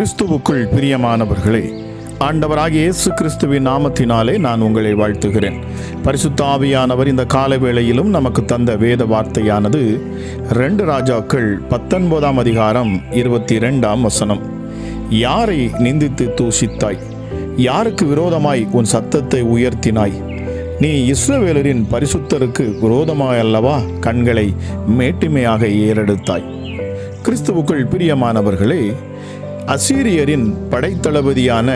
கிறிஸ்துவுக்குள் பிரியமானவர்களே, ஆண்டவராகிய இயேசு கிறிஸ்துவின் நாமத்தினாலே நான் உங்களை வாழ்த்துகிறேன். பரிசுத்த ஆவியானவர் இந்த கால வேளையிலும் நமக்கு தந்த வேத வார்த்தையானது 2 ராஜாக்கள் 19ஆம் அதிகாரம் 22ஆம் வசனம். யாரை நிந்தித்து தூஷித்தாய்? யாருக்கு விரோதமாய் உன் சத்தத்தை உயர்த்தினாய்? நீ இஸ்ரவேலரின் பரிசுத்தருக்கு விரோதமாயல்லவா கண்களை மேட்டிமையாக ஏறெடுத்தாய். கிறிஸ்துவுக்குள் பிரியமானவர்களே, அசீரியரின் படைத்தளபதியான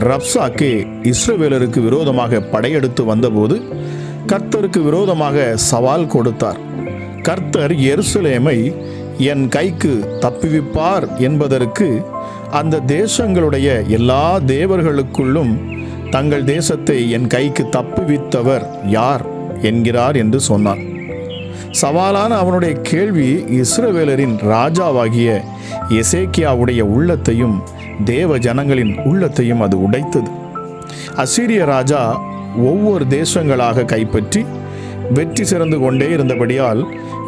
ரப்சாக்கே இஸ்ரவேலருக்கு விரோதமாக படையெடுத்து வந்தபோது கர்த்தருக்கு விரோதமாக சவால் கொடுத்தார். கர்த்தர் எருசலேமை என் கைக்கு தப்புவிப்பார் என்பதற்கு அந்த தேசங்களுடைய எல்லா தேவர்களுக்குள்ளும் தங்கள் தேசத்தை என் கைக்கு தப்புவித்தவர் யார் என்கிறார் என்று சொன்னார். சவாலான அவனுடைய கேள்வி இஸ்ரவேலரின் ராஜாவாகிய எசேக்கியாவுடைய உள்ளத்தையும் தேவ ஜனங்களின் உள்ளத்தையும் அது உடைத்தது. அசீரிய ராஜா ஒவ்வொரு தேசங்களாக கைப்பற்றி வெற்றி சிறந்து கொண்டே இருந்தபடியால்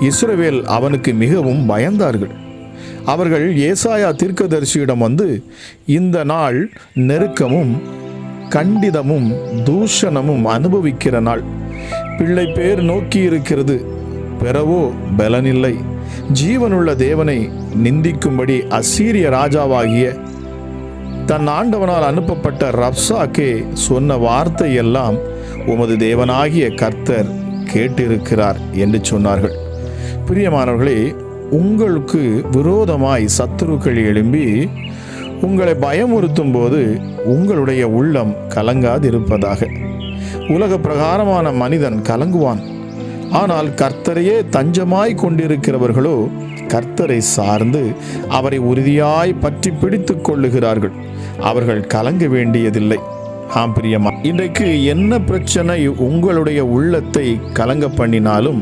இஸ்ரவேல் அவனுக்கு மிகவும் பயந்தார்கள். அவர்கள் ஏசாயா தீர்க்கதரிசியிடம் வந்து, இந்த நாள் நெருக்கமும் கண்டிதமும் தூஷணமும் அனுபவிக்கிற நாள், பிள்ளை பேர் நோக்கி இருக்கிறது, பெறவோ பலனில்லை. ஜீவனுள்ள தேவனை நிந்திக்கும்படி அசீரிய ராஜாவாகிய தன் ஆண்டவனால் அனுப்பப்பட்ட ரப்சாக்கே சொன்ன வார்த்தையெல்லாம் உமது தேவனாகிய கர்த்தர் கேட்டிருக்கிறார் என்று சொன்னார்கள். பிரியமானவர்களே, உங்களுக்கு விரோதமாய் சத்துருக்கள் எழும்பி உங்களை பயமுறுத்தும் போது உங்களுடைய உள்ளம் கலங்காதிருப்பதாக. உலக பிரகாரமான மனிதன் கலங்குவான், ஆனால் கர்த்தரையே தஞ்சமாய் கொண்டிருக்கிறவர்களோ கர்த்தரை சார்ந்து அவரை உறுதியாய் பற்றி பிடித்து கொள்ளுகிறார்கள். அவர்கள் கலங்க வேண்டியதில்லை. பிரியமா, இன்றைக்கு என்ன பிரச்சனை உங்களுடைய உள்ளத்தை கலங்க பண்ணினாலும்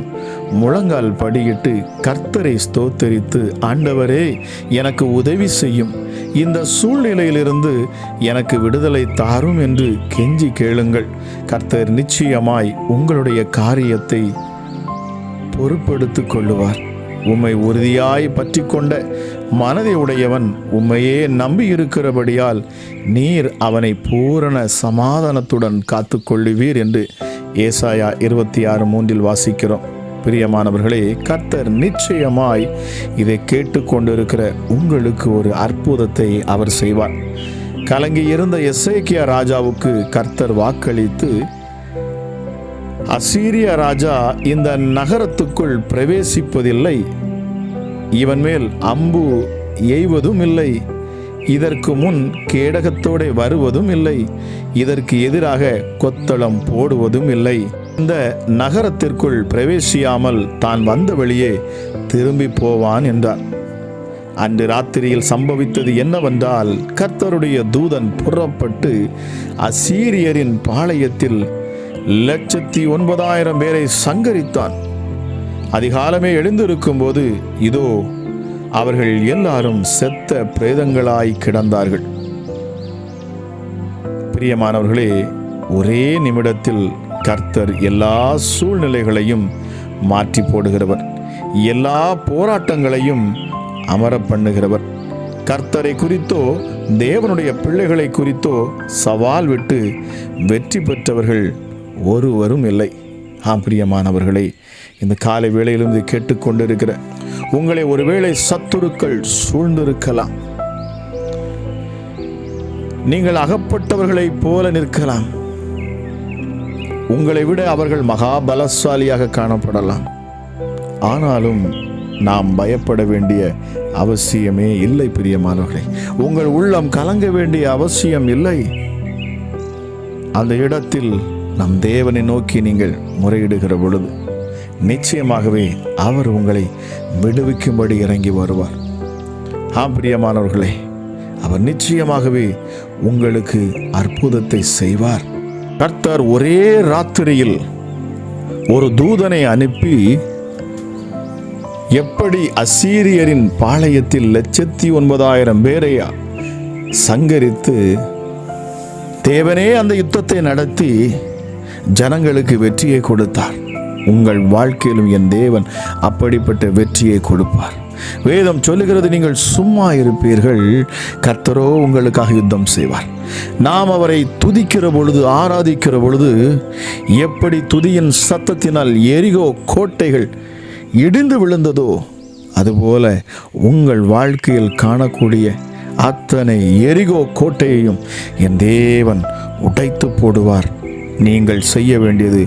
முழங்கால் படியிட்டு கர்த்தரை ஸ்தோத்தரித்து, ஆண்டவரே எனக்கு உதவி செய்யும், இந்த சூழ்நிலையிலிருந்து எனக்கு விடுதலை தாரும் என்று கெஞ்சி கேளுங்கள். கர்த்தர் நிச்சயமாய் உங்களுடைய காரியத்தை பொறுப்பெடுத்துக் கொள்ளுவார். உம்மை உறுதியாய் பற்றி கொண்ட மனதை உடையவன் உம்மையே நம்பி இருக்கிறபடியால் நீர் அவனை பூரண சமாதானத்துடன் காத்து கொள்ளுவீர் என்று ஏசாயா 26:3 வாசிக்கிறோம். பிரியமானவர்களே, கர்த்தர் நிச்சயமாய் இதை கேட்டுக்கொண்டிருக்கிற உங்களுக்கு ஒரு அற்புதத்தை அவர் செய்வார். கலங்கி இருந்த எசேக்கியா ராஜாவுக்கு கர்த்தர் வாக்களித்து, அசீரிய ராஜா இந்த நகரத்துக்குள் பிரவேசிப்பதில்லை, இவன் மேல் அம்பு எய்வதும் இல்லை, இதற்கு முன் கேடகத்தோடு வருவதும் இல்லை, இதற்கு எதிராக கொத்தளம் போடுவதும் இல்லை, இந்த நகரத்திற்குள் பிரவேசியாமல் தான் வந்த வழியே திரும்பி போவான் என்றார். அன்று ராத்திரியில் சம்பவித்தது என்னவென்றால், கர்த்தருடைய தூதன் புறப்பட்டு அசீரியரின் பாளையத்தில் 1,09,000 பேரை சங்கரித்தான். அதிகாலமே எழுந்திருக்கும் போது இதோ அவர்கள் எல்லாரும் செத்த பிரேதங்களாய் கிடந்தார்கள். பிரியமானவர்களே, ஒரே நிமிடத்தில் கர்த்தர் எல்லா சூழ்நிலைகளையும் மாற்றி போடுகிறவர், எல்லா போராட்டங்களையும் அமர பண்ணுகிறவர். கர்த்தரை குறித்தோ தேவனுடைய பிள்ளைகளை குறித்தோ சவால் விட்டு வெற்றி பெற்றவர்கள் ஒருவரும் இல்லை. பிரியமானவர்களே, இந்த காலை வேளையிலும் இதை கேட்டுக்கொண்டிருக்கிற உங்களை ஒருவேளை சத்துருக்கள் சூழ்ந்திருக்கலாம். நீங்கள் அகப்பட்டவர்களைப் போல நிற்கலாம். உங்களை விட அவர்கள் மகாபலசாலியாக காணப்படலாம். ஆனாலும் நாம் பயப்பட வேண்டிய அவசியமே இல்லை. பிரியமானவர்களே, உங்கள் உள்ளம் கலங்க வேண்டிய அவசியம் இல்லை. அந்த இடத்தில் நம் தேவனை நோக்கி நீங்கள் முறையிடுகிற பொழுது நிச்சயமாகவே அவர் உங்களை விடுவிக்கும்படி இறங்கி வருவார். பிரியமானவர்களே, அவர் நிச்சயமாகவே உங்களுக்கு அற்புதத்தை செய்வார். கர்த்தர் ஒரே ராத்திரியில் ஒரு தூதனை அனுப்பி எப்படி அசீரியரின் பாளையத்தில் 1,09,000 பேரை சங்கரித்து தேவனே அந்த யுத்தத்தை நடத்தி ஜனங்களுக்கு வெற்றியை கொடுத்தார். உங்கள் வாழ்க்கையிலும் என் தேவன் அப்படிப்பட்ட வெற்றியை கொடுப்பார். வேதம் சொல்லுகிறது, நீங்கள் சும்மா இருப்பீர்கள், கர்த்தரோ உங்களுக்காக யுத்தம் செய்வார். நாம் அவரை துதிக்கிற பொழுது, ஆராதிக்கிற பொழுது, எப்படி துதியின் சத்தத்தினால் எரிகோ கோட்டைகள் இடிந்து விழுந்ததோ, அதுபோல உங்கள் வாழ்க்கையில் காணக்கூடிய அத்தனை எரிகோ கோட்டையையும் என் தேவன் உடைத்து போடுவார். நீங்கள் செய்ய வேண்டியது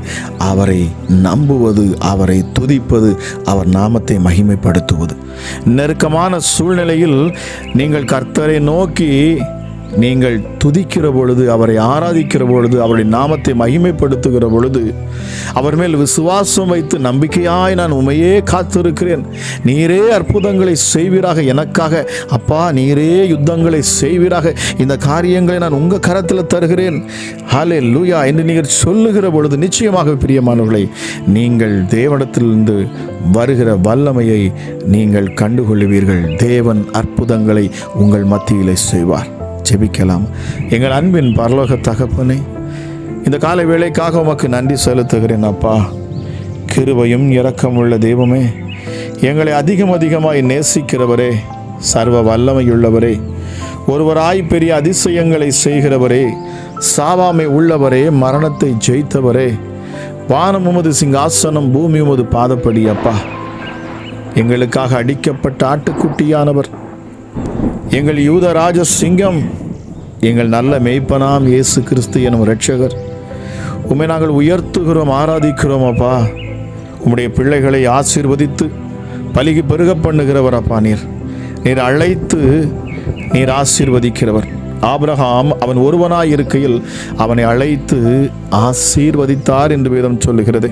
அவரை நம்புவது, அவரை துதிப்பது, அவர் நாமத்தை மகிமைப்படுத்துவது. நெருக்கமான சூழ்நிலையில் நீங்கள் கர்த்தரை நோக்கி நீங்கள் துதிக்கிற பொழுது, அவரை ஆராதிக்கிற பொழுது, அவருடைய நாமத்தை மகிமைப்படுத்துகிற பொழுது, அவர் மேல் விசுவாசம் வைத்து நம்பிக்கையாய் நான் உமையே காத்திருக்கிறேன், நீரே அற்புதங்களை செய்வீராக, எனக்காக அப்பா நீரே யுத்தங்களை செய்வீராக, இந்த காரியங்களை நான் உங்கள் கரத்தில் தருகிறேன், ஹல்லேலூயா என்று நீங்கள் சொல்லுகிற பொழுது, நிச்சயமாக பிரியமானவர்களை, நீங்கள் தேவனிடத்திலிருந்து வருகிற வல்லமையை நீங்கள் கண்டுகொள்ளுவீர்கள். தேவன் அற்புதங்களை உங்கள் மத்தியிலே செய்வார். ஜெபிக்கலாம். எங்கள் அன்பின் பரலோக தகப்பனே, இந்த காலை வேளைக்காக உமக்கு நன்றி செலுத்துகிறேன் அப்பா. கிருபையும் இரக்கமுள்ள தெய்வமே, எங்களை அதிகமாய் நேசிக்கிறவரே, சர்வ வல்லமையுள்ளவரே, ஒருவராய் பெரிய அதிசயங்களை செய்கிறவரே, சாவாமை உள்ளவரே, மரணத்தை ஜெயித்தவரே, வானம் உமது சிங்காசனம், பூமி உமது பாதப்படி அப்பா. எங்களுக்காக அடிக்கப்பட்ட ஆட்டுக்குட்டியானவர், எங்கள் யூதராஜ சிங்கம், எங்கள் நல்ல மேய்ப்பனாம் இயேசு கிறிஸ்து எனும் இரட்சகர், உம்மை நாங்கள் உயர்த்துகிறோம், ஆராதிக்கிறோம் அப்பா. உம்முடைய பிள்ளைகளை ஆசீர்வதித்து பலிகி பெருக பண்ணுகிறவர் அப்பா. நீர் அழைத்து நீர் ஆசீர்வதிக்கிறவர். ஆபிரகாம் அவன் ஒருவனாய் இருக்கையில் அவனை அழைத்து ஆசீர்வதித்தார் என்று வேதம் சொல்லுகிறது.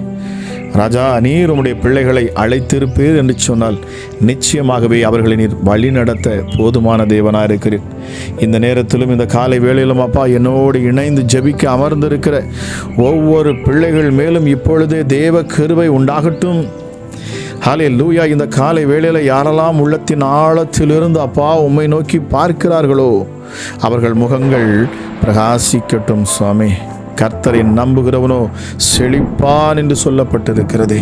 ராஜா, நீர் உம்முடைய பிள்ளைகளை அழைத்திருப்பீர் என்று சொன்னால் நிச்சயமாகவே அவர்களை நீர் வழி நடத்த போதுமான தேவனாக இருக்கிறீர். இந்த நேரத்திலும் இந்த காலை வேளையிலும் அப்பா, என்னோடு இணைந்து ஜெபிக்க அமர்ந்திருக்கிற ஒவ்வொரு பிள்ளைகள் மேலும் இப்பொழுதே தேவ கிருபை உண்டாகட்டும். ஹல்லேலூயா. இந்த காலை வேளையில் யாரெல்லாம் உள்ளத்தின் ஆழத்திலிருந்து அப்பா உம்மை நோக்கி பார்க்கிறார்களோ அவர்கள் முகங்கள் பிரகாசிக்கட்டும் சுவாமி. கர்த்தரை நம்புகிறவனோ செழிப்பான் என்று சொல்லப்பட்டிருக்கிறதே.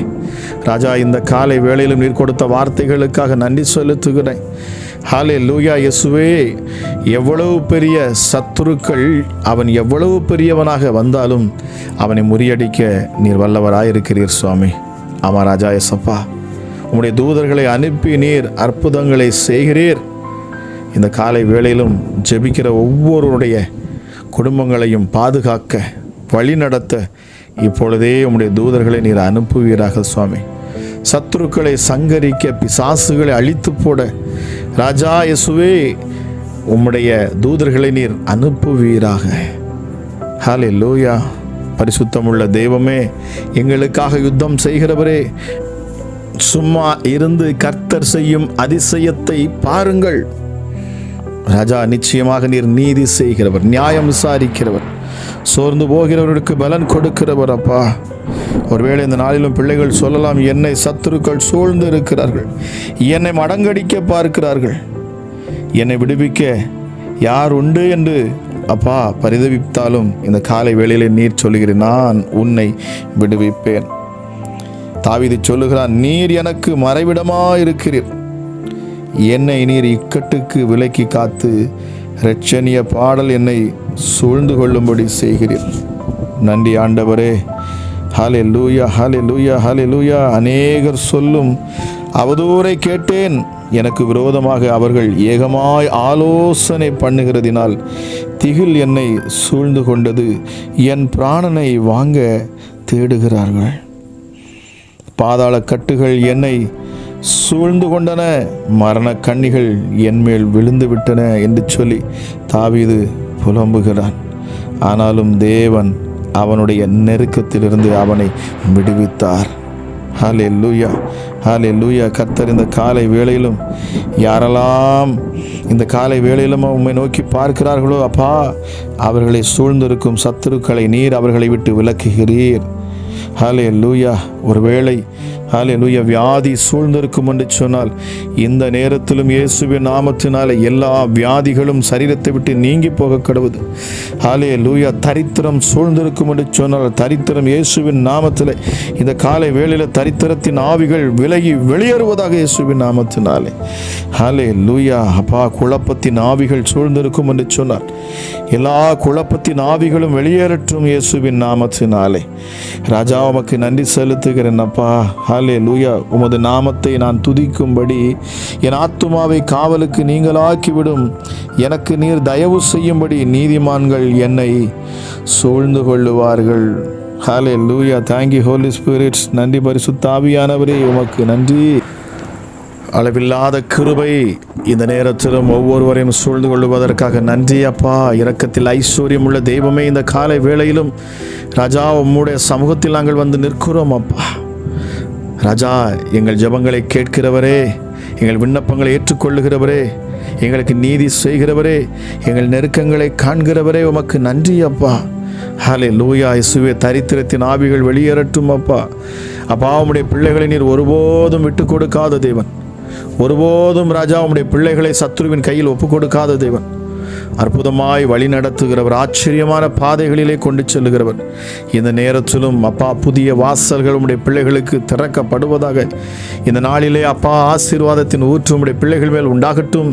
ராஜா, இந்த காலை வேளையிலும் நீர் கொடுத்த வார்த்தைகளுக்காக நன்றி செலுத்துகிறேன். ஹல்லேலூயா. இயேசுவே, எவ்வளவு பெரிய சத்துருக்கள், அவன் எவ்வளவு பெரியவனாக வந்தாலும் அவனை முறியடிக்க நீர் வல்லவராயிருக்கிறீர் சுவாமி. ஆமா ராஜா இயேசப்பா, உம்முடைய தூதர்களை அனுப்பி நீர் அற்புதங்களை செய்கிறீர். இந்த காலை வேளையிலும் ஜெபிக்கிற ஒவ்வொருடைய குடும்பங்களையும் பாதுகாக்க, வழி நடத்த இப்பொழுதே உம்முடைய தூதர்களை நீர் அனுப்புவீராக சுவாமி. சத்துருக்களை சங்கரிக்க, பிசாசுகளை அழித்து போட ராஜா இயேசுவே உம்முடைய தூதர்களை நீர் அனுப்புவீராக. ஹல்லேலூயா. பரிசுத்தமுள்ள தெய்வமே, எங்களுக்காக யுத்தம் செய்கிறவரே, சும்மா இருந்து கர்த்தர் செய்யும் அதிசயத்தை பாருங்கள். ராஜா, நிச்சயமாக நீர் நீதி செய்கிறவர், நியாயம் விசாரிக்கிறவர், சோர்ந்து போகிறவர்களுக்கு பலன் கொடுக்கிறவர் அப்பா. ஒருவேளை இந்த நாளிலும் பிள்ளைகள் சொல்லலாம், என்னை சத்துருக்கள் சூழ்ந்து இருக்கிறார்கள், என்னை மடங்கடிக்க பார்க்கிறார்கள், என்னை விடுவிக்க யார் உண்டு என்று அப்பா பரிதவித்தாலும் இந்த காலை வேளையிலே நீர் சொல்லுகிறேன், நான் உன்னை விடுவிப்பேன். தாவீது சொல்லுகிறான், நீர் எனக்கு மறைவிடமாயிருக்கிறீர், என்னை நீர் இக்கட்டுக்கு விலக்கி காத்து இரட்சணிய பாடல் என்னை சூழ்ந்து கொள்ளும்படி செய்கிறீர். நன்றி ஆண்டவரே. ஹல்லேலூயா, ஹல்லேலூயா, ஹல்லேலூயா. அநேகர் சொல்லும் அவதூறை கேட்டேன், எனக்கு விரோதமாக அவர்கள் ஏகமாய் ஆலோசனை பண்ணுகிறதினால் திகில் என்னை சூழ்ந்து கொண்டது, என் பிராணனை வாங்க தேடுகிறார்கள். பாதாள கட்டுகள் என்னை சூழ்ந்து கொண்டன, மரண கண்ணிகள் என்மேல் விழுந்து விட்டன என்று சொல்லி தாவீது புலம்புகிறான். ஆனாலும் தேவன் அவனுடைய நெருக்கத்திலிருந்து அவனை விடுவித்தார். ஹல்லேலூயா, ஹல்லேலூயா. கர்த்தர் இந்த காலை வேளையிலும் யாரெல்லாம் இந்த காலை வேளையிலும் உம்மை நோக்கி பார்க்கிறார்களோ அப்பா, அவர்களை சூழ்ந்திருக்கும் சத்துருக்களை நீர் அவர்களை விட்டு விலக்குகிறீர். ஹல்லேலூயா. ஒருவேளை ஹல்லேலூயா வியாதி சூழ்ந்திருக்கும் என்று சொன்னால் இந்த நேரத்திலும் இயேசுவின் நாமத்தினாலே எல்லா வியாதிகளும் சரீரத்தை விட்டு நீங்கி போக கடவுது. ஹல்லேலூயா தரித்திரம் சூழ்ந்திருக்கும் என்று சொன்னால் தரித்திரம் இயேசுவின் நாமத்திலே இந்த காலை வேளையில் தரித்திரத்தின் ஆவிகள் விலகி வெளியேறுவதாக இயேசுவின் நாமத்தினாலே. ஹல்லேலூயா அப்பா குழப்பத்தின் ஆவிகள் சூழ்ந்திருக்கும் என்று சொன்னார் எல்லா குழப்பத்தின் ஆவிகளும் வெளியேறட்டும் இயேசுவின் நாமத்தினாலே. ராஜா உமக்கு நன்றி செலுத்துகிறேன் அப்பா. ஹல்லேலூயா உமது நாமத்தை நான் துதிக்கும்படி என் ஆத்துமாவை காவலுக்கு நீங்களாக்கிவிடும். எனக்கு நீர் தயவு செய்யும்படி நீதிமான்கள் என்னை சூழ்ந்து கொள்ளுவார்கள். ஹல்லேலூயா. Thank you holy spirit. நன்றி பரிசுத்த ஆவியானவரே உமக்கு நன்றி. அளவில்லாத கிருபை இந்த நேரத்திலும் ஒவ்வொருவரையும் சூழ்ந்து கொள்வதற்காக நன்றி அப்பா. இரக்கத்தில் ஐஸ்வர்யம் உள்ள தெய்வமே, இந்த காலை வேளையிலும் ராஜா உம்முடைய சமூகத்தில் நாங்கள் வந்து நிற்கிறோம் அப்பா. ராஜா எங்கள் ஜெபங்களை கேட்கிறவரே, எங்கள் விண்ணப்பங்களை ஏற்றுக்கொள்ளுகிறவரே, எங்களுக்கு நீதி செய்கிறவரே, எங்கள் நெருக்கங்களை காண்கிறவரே உமக்கு நன்றி அப்பா. ஹல்லேலூயா. இயேசுவே தரித்திரத்தின் ஆவிகள் வெளியேறட்டும் அப்பா. அப்பா உம்முடைய பிள்ளைகளை நீர் ஒருபோதும் விட்டு கொடுக்காத தேவன். ஒருபோதும் ராஜா உம்முடைய பிள்ளைகளை சத்துருவின் கையில் ஒப்பு கொடுக்காத தேவன். அற்புதமாய் வழி நடத்துகிறவர், ஆச்சரியமான பாதைகளிலே கொண்டு செல்லுகிறவர். இந்த நேரத்திலும் அப்பா புதிய வாசல்கள் உம்முடைய பிள்ளைகளுக்கு திறக்கப்படுவதாக. இந்த நாளிலே அப்பா ஆசீர்வாதத்தின் ஊற்று உம்முடைய பிள்ளைகள் மேல் உண்டாகட்டும்.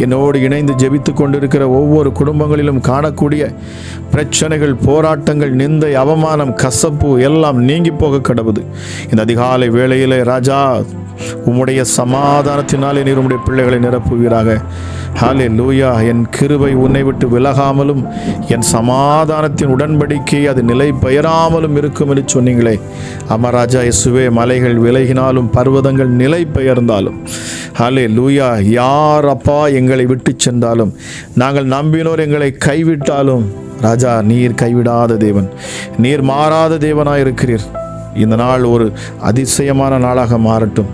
என்னோடு இணைந்து ஜெபித்து கொண்டிருக்கிற ஒவ்வொரு குடும்பங்களிலும் காணக்கூடிய பிரச்சனைகள், போராட்டங்கள், நிந்தை, அவமானம், கசப்பு எல்லாம் நீங்கி போக கடவுது. இந்த அதிகாலை வேளையிலே ராஜா உம்முடைய சமாதானத்தினாலே நீர் உம்முடைய பிள்ளைகளை நிரப்புவீராக. ஹல்லேலூயா. என் கிருபை உன்னை விட்டு விலகாமலும் என் சமாதானத்தின் உடன்படிக்கை அது நிலை பெயராமலும் இருக்கும் என்று சொன்னீங்களே. அமராஜா இயேசுவே, மலைகள் விலகினாலும் பர்வதங்கள் நிலை பெயர்ந்தாலும் ஹல்லேலூயா யார் அப்பா எங்களை விட்டு சென்றாலும், நாங்கள் நம்பினோர் எங்களை கைவிட்டாலும் ராஜா நீர் கைவிடாத தேவன், நீர் மாறாத தேவனாயிருக்கிறீர். இந்த நாள் ஒரு அதிசயமான நாளாக மாறட்டும்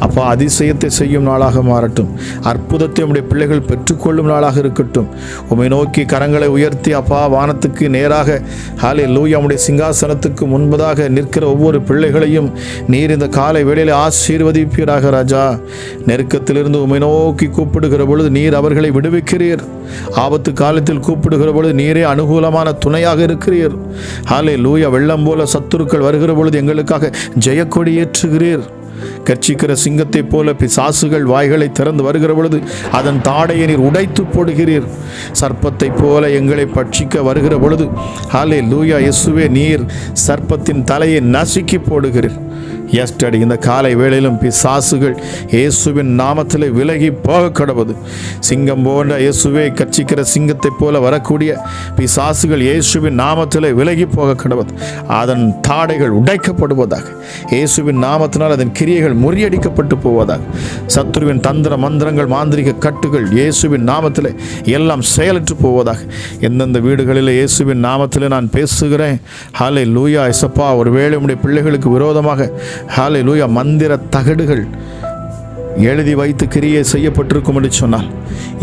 அப்பா. அதிசயத்தை செய்யும் நாளாக மாறட்டும். அற்புதத்தை உம்முடைய பிள்ளைகள் பெற்றுக்கொள்ளும் நாளாக இருக்கட்டும். உம்மை நோக்கி கரங்களை உயர்த்தி அப்பா வானத்துக்கு நேராக ஹல்லேலூயா உம்முடைய சிங்காசனத்துக்கு முன்பதாக நிற்கிற ஒவ்வொரு பிள்ளைகளையும் நீர் இந்த காலை வேளையில் ஆசீர்வதிப்பீராக ராஜா. நெருக்கத்திலிருந்து உம்மை நோக்கி கூப்பிடுகிற பொழுது நீர் அவர்களை விடுவிக்கிறீர். ஆபத்து காலத்தில் கூப்பிடுகிற பொழுது நீரே அனுகூலமான துணையாக இருக்கிறீர். ஹல்லேலூயா. வெள்ளம் போல சத்துருக்கள் வருகிற பொழுது எங்களுக்காக ஜெயக்கொடி ஏற்றுகிறீர். கர்ச்சிக்கிற சிங்கத்தை போல பிசாசுகள் வாய்களை திறந்து வருகிற பொழுது அதன் தாடையை நீர் உடைத்து போடுகிறீர். சர்ப்பத்தை போல எங்களை பட்சிக்க வருகிற பொழுது ஹல்லேலூயா இயேசுவே நீர் சர்ப்பத்தின் தலையை நசுக்கி போடுகிறீர். எஸ்டடி இந்த காலை வேளையிலும் பிசாசுகள் இயேசுவின் நாமத்தில் விலகி போக கடவுது. சிங்கம் போன்ற இயேசுவே கர்ச்சிக்கிற சிங்கத்தை போல வரக்கூடிய பிசாசுகள் இயேசுவின் நாமத்தில் விலகி போக கடவுது. அதன் தாடைகள் உடைக்கப்படுவதாக. இயேசுவின் நாமத்தினால் அதன் கிரியைகள் முறியடிக்கப்பட்டு போவதாக. சத்துருவின் தந்திர மந்திரங்கள், மாந்திரிக கட்டுகள் இயேசுவின் நாமத்தில் எல்லாம் செயலற்று போவதாக. எந்தெந்த வீடுகளில் இயேசுவின் நாமத்தில் நான் பேசுகிறேன் ஹல்லேலூயா இயேசப்பா, ஒருவேளை உம்முடைய பிள்ளைகளுக்கு விரோதமாக ஹல்லேலூயா மந்திர தகடுகள் எழுதி வைத்து கிரியை செய்யப்பட்டிருக்கும் என்று சொன்னால்,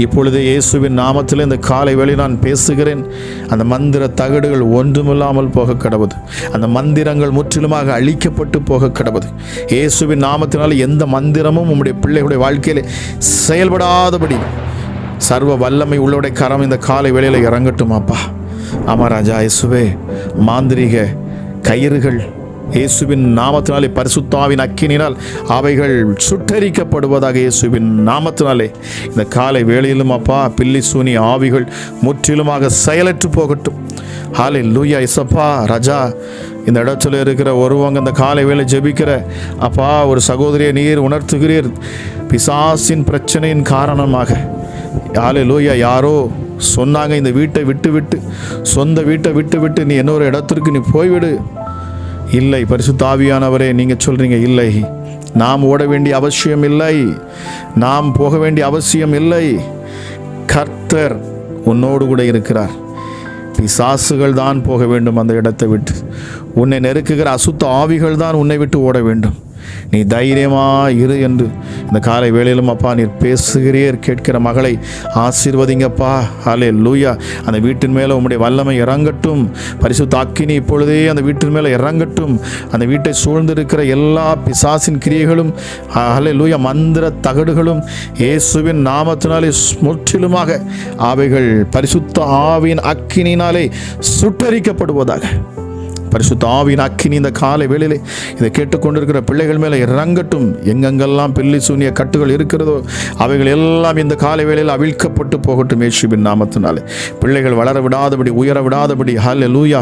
இப்பொழுது இயேசுவின் நாமத்தில் இந்த காலை வேளை நான் பேசுகிறேன். அந்த மந்திர தகடுகள் ஒன்றுமில்லாமல் போக கடவுது. அந்த மந்திரங்கள் முற்றிலுமாக அழிக்கப்பட்டு போக கடவுது. இயேசுவின் நாமத்தினால் எந்த மந்திரமும் உம்முடைய பிள்ளைகளுடைய வாழ்க்கையிலே செயல்படாதபடி சர்வ வல்லமை உள்ளோடைய கரம் இந்த காலை வேளையில் இறங்கட்டும் அப்பா. அமராஜா இயேசுவே, மாந்திரிக கயிறுகள் இயேசுவின் நாமத்தினாலே பரிசுத்தாவின் அக்கினினால் அவைகள் சுட்டரிக்கப்படுவதாக. இயேசுவின் நாமத்தினாலே இந்த காலை வேளையிலும் அப்பா பில்லி சூனி ஆவிகள் முற்றிலுமாக செயலற்று போகட்டும். ஹல்லேலூயா இயேசப்பா. ராஜா இந்த இடத்துல இருக்கிற ஒருவங்க இந்த காலை வேளை ஜெபிக்கிற அப்பா ஒரு சகோதரியை நீர் உணர்த்துகிறீர். பிசாசின் பிரச்சனையின் காரணமாக ஹல்லேலூயா யாரோ சொன்னாங்க, இந்த வீட்டை விட்டு சொந்த வீட்டை விட்டு நீ இன்னொரு இடத்திற்கு நீ போய்விடு. இல்லை பரிசுத்த ஆவியானவரே, நீங்கள் சொல்கிறீங்க இல்லை, நாம் ஓட வேண்டிய அவசியம் இல்லை, நாம் போக வேண்டிய அவசியம் இல்லை. கர்த்தர் உன்னோடு கூட இருக்கிறார். பிசாசுகள் தான் போக வேண்டும் அந்த இடத்தை விட்டு. உன்னை நெருக்குகிற அசுத்த ஆவிகள் தான் உன்னை விட்டு ஓட வேண்டும். நீ தைரியமாக இரு என்று இந்த காலை வேளையிலும் அப்பா நீர் பேசுகிறீர். கேட்கிற மகளை ஆசீர்வதிங்கப்பா. ஹல்லேலூயா. அந்த வீட்டின் மேலே உம்முடைய வல்லமை இறங்கட்டும். பரிசுத்த அக்கினி இப்பொழுதே அந்த வீட்டின் மேலே இறங்கட்டும். அந்த வீட்டை சூழ்ந்திருக்கிற எல்லா பிசாசின் கிரியைகளும், ஹல்லேலூயா, மந்திர தகடுகளும் இயேசுவின் நாமத்தினாலே முற்றிலுமாக அவைகள் பரிசுத்த ஆவியின் அக்கினியினாலே சுட்டரிக்கப்படுவதாக. பரிசுத்த ஆவியின் அக்கினி இந்த காலை வேளையிலே இதை கேட்டுக்கொண்டிருக்கிற பிள்ளைகள் மேலே இறங்கட்டும். எங்கெங்கெல்லாம் பில்லி சூனிய கட்டுகள் இருக்கிறதோ அவைகள் எல்லாம் இந்த காலை வேளையில் அவிழ்க்கப்பட்டு போகட்டும் இயேசுவின் நாமத்தினாலே. பிள்ளைகள் வளர விடாதபடி, உயர விடாதபடி, ஹல்லேலூயா,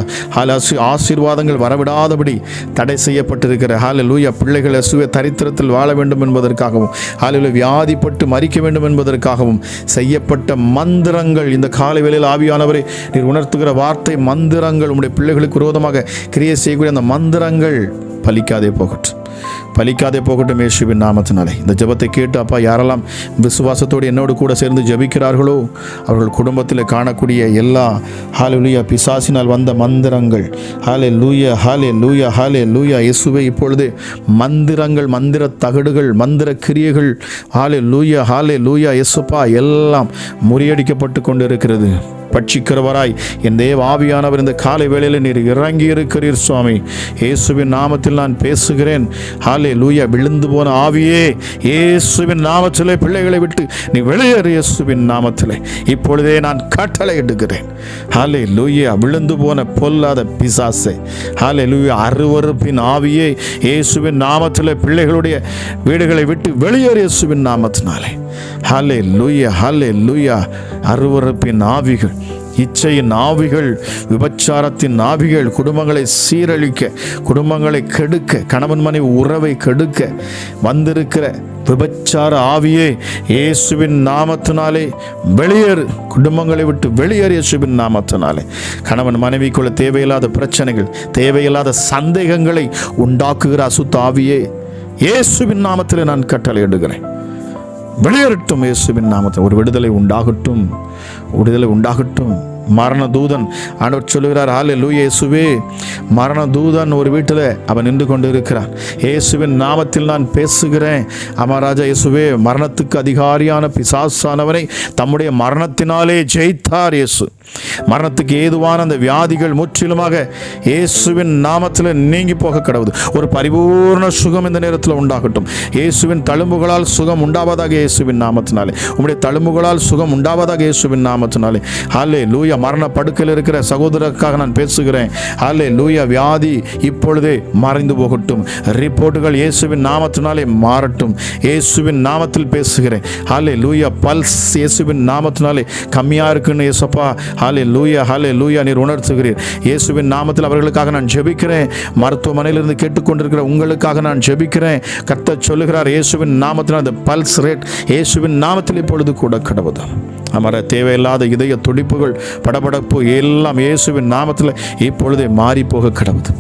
ஆசீர்வாதங்கள் வரவிடாதபடி தடை செய்யப்பட்டிருக்கிற ஹல்லேலூயா பிள்ளைகள் இயேசுவே தரித்திரத்தில் வாழ வேண்டும் என்பதற்காகவும், ஹல்லேலூயா, வியாதிப்பட்டு மரிக்க வேண்டும் என்பதற்காகவும் செய்யப்பட்ட மந்திரங்கள் இந்த காலை வேளையில் ஆவியானவரை நீர் உணர்த்துகிற வார்த்தை மந்திரங்கள், உம்முடைய பிள்ளைகளுக்கு விரோதமாக கிரியை செய்யக்கூடிய அந்த மந்திரங்கள் பலிக்காதே போகட்டும் இயேசுவின் நாமத்தினாலே. இந்த ஜெபத்தை கேட்டு அப்பா யாரெல்லாம் விசுவாசத்தோடு என்னோடு கூட சேர்ந்து ஜெபிக்கிறார்களோ அவர்கள் குடும்பத்தில் காணக்கூடிய எல்லா ஹல்லேலூயா பிசாசினால் வந்த மந்திரங்கள், ஹல்லேலூயா ஹல்லேலூயா ஹல்லேலூயா இயேசுவே இப்பொழுது மந்திரங்கள், மந்திர தகடுகள், மந்திர கிரியைகள், ஹல்லேலூயா ஹல்லேலூயா இயேசுப்பா எல்லாம் முறியடிக்கப்பட்டு கொண்டிருக்கிறது. பட்சிக்கிறவராய் என் தேவ ஆவியானவர் இந்த காலை வேளையில் நீர் இறங்கி இருக்கிறீர் சுவாமி. இயேசுவின் நாமத்தில் நான் பேசுகிறேன். ஹல்லேலூயா. விழுந்து போன ஆவியே இயேசுவின் நாமத்திலே பிள்ளைகளை விட்டு நீ வெளியேறு. இயேசுவின் நாமத்திலே இப்பொழுதே நான் கட்டளை இடுகிறேன். ஹல்லேலூயா. விழுந்து போன பொல்லாத பிசாசே, ஹல்லேலூயா, அருவருப்பின் ஆவியே இயேசுவின் நாமத்திலே பிள்ளைகளுடைய வீடுகளை விட்டு வெளியேறு இயேசுவின் நாமத்தினாலே. ஹல்லேலூயா ஹல்லேலூயா. அருவருப்பின் ஆவிகள், இச்சையின் ஆவிகள், விபச்சாரத்தின் ஆவிகள், குடும்பங்களை சீரழிக்க, குடும்பங்களை கெடுக்க, கணவன் மனைவி உறவை கெடுக்க வந்திருக்கிற விபச்சார ஆவியே இயேசுவின் நாமத்தினாலே வெளியேறு. குடும்பங்களை விட்டு வெளியேறு இயேசுவின் நாமத்தினாலே. கணவன் மனைவிக்குள்ள தேவையில்லாத பிரச்சனைகள், தேவையில்லாத சந்தேகங்களை உண்டாக்குகிற அசுத்த ஆவியே இயேசுவின் நாமத்திலே நான் கட்டளையிடுகிறேன். வெளியேறட்டும் இயேசுவின் நாமத்தில். ஒரு விடுதலை உண்டாகட்டும். மரண தூதன், ஆண்டவர் சொல்லுகிறார், ஹல்லேலூயா இயேசுவே, மரண தூதன் ஒரு வீட்டில் அவன் நின்று கொண்டு இருக்கிறான். இயேசுவின் நாமத்தில் நான் பேசுகிறேன். அமராஜா இயேசுவே, மரணத்துக்கு அதிகாரியான பிசாசானவனை தம்முடைய மரணத்தினாலே ஜெயித்தார் இயேசு. மரணத்துக்கு ஏதுவான அந்த வியாதிகள் முற்றிலுமாக இயேசுவின் நாமத்தில் நீங்கி போக கடவுது. ஒரு பரிபூர்ண சுகம் இந்த நேரத்தில் உண்டாகட்டும். இயேசுவின் தழும்புகளால் சுகம் உண்டாவதாக இயேசுவின் நாமத்தினாலே. உம்முடைய தழும்புகளால் சுகம் உண்டாவதாக இயேசுவின் நாமத்தினாலே. ஹல்லேலூயா. மரண படுக்கையில் இருக்கிற சகோதரருக்காக நான் பேசுகிறேன். ஹல்லேலூயா. வியாதி இப்பொழுதே மறைந்து போகட்டும். ரிப்போர்ட்டுகள் இயேசுவின் நாமத்தினாலே மாறட்டும். இயேசுவின் நாமத்தில் பேசுகிறேன். ஹல்லேலூயா. பல்ஸ் இயேசுவின் நாமத்தினாலே கம்மியா இருக்குன்னு இயேசப்பா, ஹல்லேலூயா ஹல்லேலூயா, நீர் உணர்த்துகிறீர். இயேசுவின் நாமத்தில் அவர்களுக்காக நான் ஜெபிக்கிறேன். மருத்துவமனையிலிருந்து கேட்டுக்கொண்டிருக்கிற உங்களுக்காக நான் ஜெபிக்கிறேன். கர்த்தர் சொல்லுகிறார், இயேசுவின் நாமத்தில் அந்த பல்ஸ் ரேட் இயேசுவின் நாமத்தில் இப்பொழுது கூட கடவுது. அமர தேவையில்லாத இதய துடிப்புகள், படபடப்பு எல்லாம் இயேசுவின் நாமத்தில் இப்பொழுதே மாறி போக கடவுது.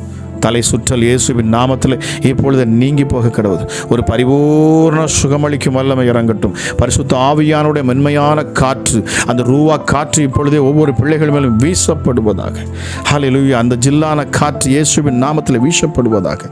தலை சுற்றல் இயேசுவின் நாமத்தில் இப்பொழுது நீங்கி போக கடவுது. ஒரு பரிபூர்ண சுகமளிக்கும் வல்லமை இறங்கட்டும். பரிசுத்த ஆவியானுடைய மென்மையான காற்று, அந்த ரூவா காற்று இப்பொழுதே ஒவ்வொரு பிள்ளைகள் மேலும் வீசப்படுவதாக. ஹல்லேலூயா. அந்த ஜில்லான காற்று இயேசுவின் நாமத்தில் வீசப்படுவதாக.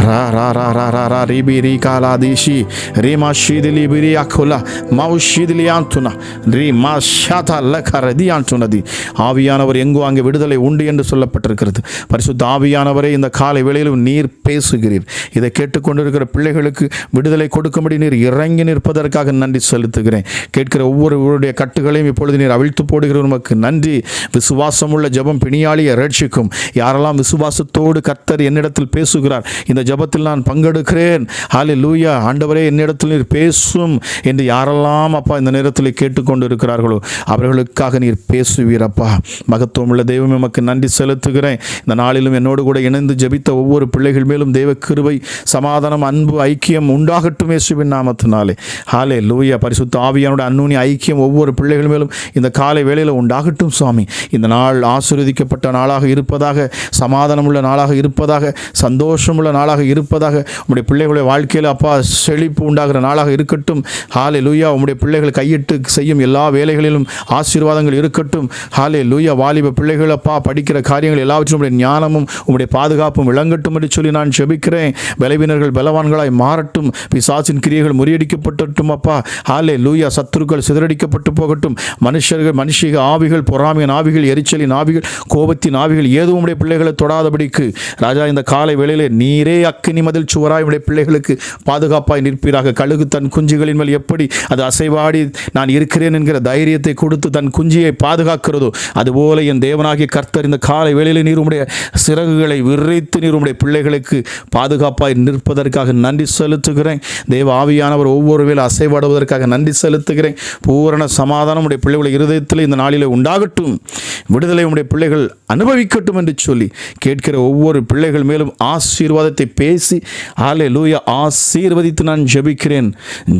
ரா ரா ரா ரா ரா ரா ரீபி ரீ காலாதீஷி ரீமா ஷீதிலி பிரி அக்குலா மவு ஷீதிலியாந்துனா ரீ மா ஷாதா லக ரதியாந்துனதி. ஆவியானவர் எங்கோ அங்கே விடுதலை உண்டு என்று சொல்லப்பட்டிருக்கிறது. பரிசுத்த ஆவியானவரை இந்த காலை வேளையிலும் நீர் பேசுகிறீர். இதை கேட்டுக்கொண்டிருக்கிற பிள்ளைகளுக்கு விடுதலை கொடுக்கும்படி நீர் இறங்கி நிற்பதற்காக நன்றி செலுத்துகிறேன். கேட்கிற ஒவ்வொருவருடைய கட்டுகளையும் இப்பொழுது நீர் அவிழ்த்து போடுகிற உமக்கு நன்றி. விசுவாசமுள்ள ஜெபம் பிணியாளியை ரட்சிக்கும். யாரெல்லாம் விசுவாசத்தோடு கர்த்தர் என்னிடத்தில் பேசுகிறார், இந்த ஜெபத்தில் நான் பங்கெடுக்கிறேன், ஹல்லேலூயா, ஆண்டவரே என்னிடத்தில் நீர் பேசும் என்று யாரெல்லாம் அப்பா இந்த நேரத்தில் கேட்டுக்கொண்டு இருக்கிறார்களோ அவர்களுக்காக நீர் பேசுவீரப்பா. மகத்துவமுள்ள தெய்வம் எமக்கு நன்றி செலுத்துகிறேன். இந்த நாளிலும் என்னோடு கூட இணைந்து ஜெபித்த ஒவ்வொரு பிள்ளைகள் மேலும் தேவ கிருபை, சமாதானம், அன்பு, ஐக்கியம் உண்டாகட்டும் இயேசுவின் நாமத்தினாலே. ஹல்லேலூயா. பரிசுத்த ஆவியானுடைய அன்னுனி ஐக்கியம் ஒவ்வொரு பிள்ளைகள் மேலும் இந்த காலை வேளையில் உண்டாகட்டும் சுவாமி. இந்த நாள் ஆசீர்வதிக்கப்பட்ட நாளாக இருப்பதாக, சமாதானமுள்ள நாளாக இருப்பதாக, சந்தோஷமுள்ள நாளாக இருப்பதாக, உம்முடைய பிள்ளைகளுடைய வாழ்க்கையில் அப்பா செழிப்பு உண்டாகிற நாளாக இருக்கட்டும். ஹல்லேலூயா. உம்முடைய பிள்ளைகள் கையிட்டு செய்யும் எல்லா வேலைகளிலும் ஆசீர்வாதங்கள் இருக்கட்டும். ஹல்லேலூயா. வாலிப பிள்ளைகள் அப்பா படிக்கிற காரியங்கள் எல்லாவற்றும் உம்முடைய ஞானமும் உம்முடைய பாதுகாப்பு பாதுகாப்பும் விளங்கட்டும் என்று சொல்லி நான் ஜெபிக்கிறேன். பலவீனர்கள் பலவான்களாய் மாறட்டும். பிசாசின் கிரியைகள் முறியடிக்கப்படட்டும் அப்பா. ஹல்லேலூயா. சத்துருக்கள் சிதறடிக்கப்பட்டு போகட்டும். மனுஷிக ஆவிகள், பொறாமையின் ஆவிகள், எரிச்சலின் ஆவிகள், கோபத்தின் ஆவிகள் ஏதோ உடைய பிள்ளைகளை தொடாதபடிக்கு ராஜா இந்த காலை வேளையிலே நீரே அக்கினி மதில் சுவராய் உடைய பிள்ளைகளுக்கு பாதுகாப்பாய் நிற்பீராக. கழுகு தன் குஞ்சுகளின் மேல் எப்படி அது அசைவாடி நான் இருக்கிறேன் என்கிற தைரியத்தை கொடுத்து தன் குஞ்சியை பாதுகாக்கிறதோ, அதுபோல என் தேவனாகிய கர்த்தர் இந்த காலை வேளையிலே நீர் உம்முடைய சிறகுகளை விரித்து நீர் உம்முடைய பிள்ளைகளுக்கு பாதுகாப்பாய் நிற்பதற்காக நன்றி செலுத்துகிறேன். தேவ ஆவியானவர் ஒவ்வொரு வேளை அசைவாடுவதற்காக நன்றி செலுத்துகிறேன். பூரண சமாதானம் உடைய பிள்ளைகளுடைய இருதயத்தில் இந்த நாளிலே உண்டாகட்டும். விடுதலை உடைய பிள்ளைகள் அனுபவிக்கட்டும் என்று சொல்லி கேட்கிற ஒவ்வொரு பிள்ளைகள் மேலும் ஆசீர்வாதத்தை பேசி ஹல்லேலூயா ஆசீர்வதித்து நான் ஜெபிக்கிறேன்.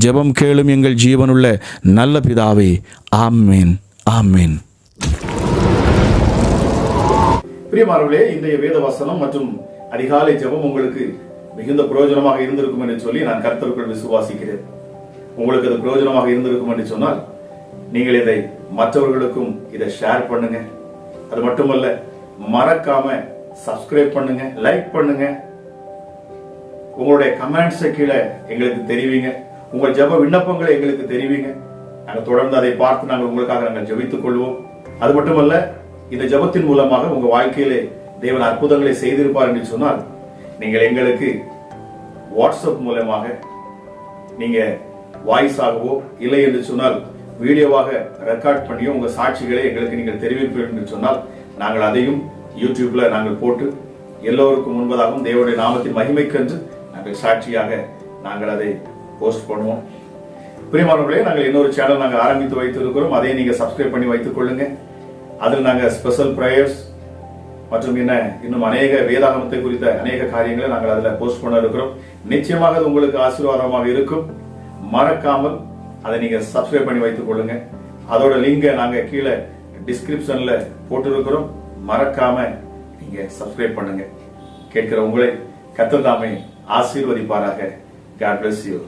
ஜெபம் கேளும் எங்கள் ஜீவனுள்ள நல்ல பிதாவே. ஆமென், ஆமென். பிரியமானவர்களே, இன்றைய வேத வசனம் மற்றும் அதிகாலை ஜெபம் உங்களுக்கு மிகுந்த பிரயோஜனமாக இருந்திருக்கும் என்று சொல்லி நான் கர்த்தருக்குள் விசுவாசிக்கிறேன். உங்களுக்கு அது பிரயோஜனமாக இருந்திருக்கும் என்று சொன்னால் நீங்கள் இதை மற்றவர்களுக்கும் இதை ஷேர் பண்ணுங்க. அது மட்டுமல்ல, மறக்காம சப்ஸ்கிரைப் பண்ணுங்க, லைக் பண்ணுங்க, உங்களுடைய கமெண்ட்ஸை கீழே எங்களுக்கு தெரிவிங்க, உங்கள் ஜெப விண்ணப்பங்களை எங்களுக்கு தெரிவிங்க. நாங்கள் தொடர்ந்து அதை பார்த்து நாங்கள் உங்களுக்காக ஜெபித்துக் கொள்வோம். அது மட்டுமல்ல, இந்த ஜெபத்தின் மூலமாக உங்க வாழ்க்கையிலே தேவன் அற்புதங்களை செய்திருப்பார் என்று சொன்னால் நீங்கள் எங்களுக்கு வாட்ஸ்அப் மூலமாக நீங்க வாய்ஸ் ஆகவோ இல்லை என்று சொன்னால் வீடியோவாக ரெக்கார்ட் பண்ணியோ உங்க சாட்சிகளை எங்களுக்கு நீங்கள் தெரிவிப்பீர்கள் என்று சொன்னால் நாங்கள் அதையும் யூடியூப்ல நாங்கள் போட்டு எல்லோருக்கும் முன்பதாகவும் தேவனுடைய நாமத்தின் மகிமைக்கென்று நாங்கள் சாட்சியாக நாங்கள் அதை போஸ்ட் பண்ணுவோம். பிரியமானவர்களே, நாங்கள் இன்னொரு சேனல் நாங்கள் ஆரம்பித்து வைத்திருக்கிறோம். அதை நீங்க சப்ஸ்கிரைப் பண்ணி வைத்துக் கொள்ளுங்க. அதில் நாங்கள் ஸ்பெஷல் பிரேயர்ஸ் மற்றும் இன்னும் அநேக வேதாகமத்தை குறித்த அநேக காரியங்களை நாங்கள் அதில் போஸ்ட் பண்ண இருக்கிறோம். நிச்சயமாக அது உங்களுக்கு ஆசீர்வாதமாக இருக்கும். மறக்காமல் அதை நீங்க சப்ஸ்கிரைப் பண்ணி வைத்துக் கொள்ளுங்க. அதோட லிங்கை நாங்க கீழே டிஸ்கிரிப்ஷன்ல போட்டிருக்கிறோம். மறக்காம நீங்க சப்ஸ்கிரைப் பண்ணுங்க. கேட்கிற உங்களை கர்த்தர் தாமே ஆசீர்வதிப்பாராக. God bless you.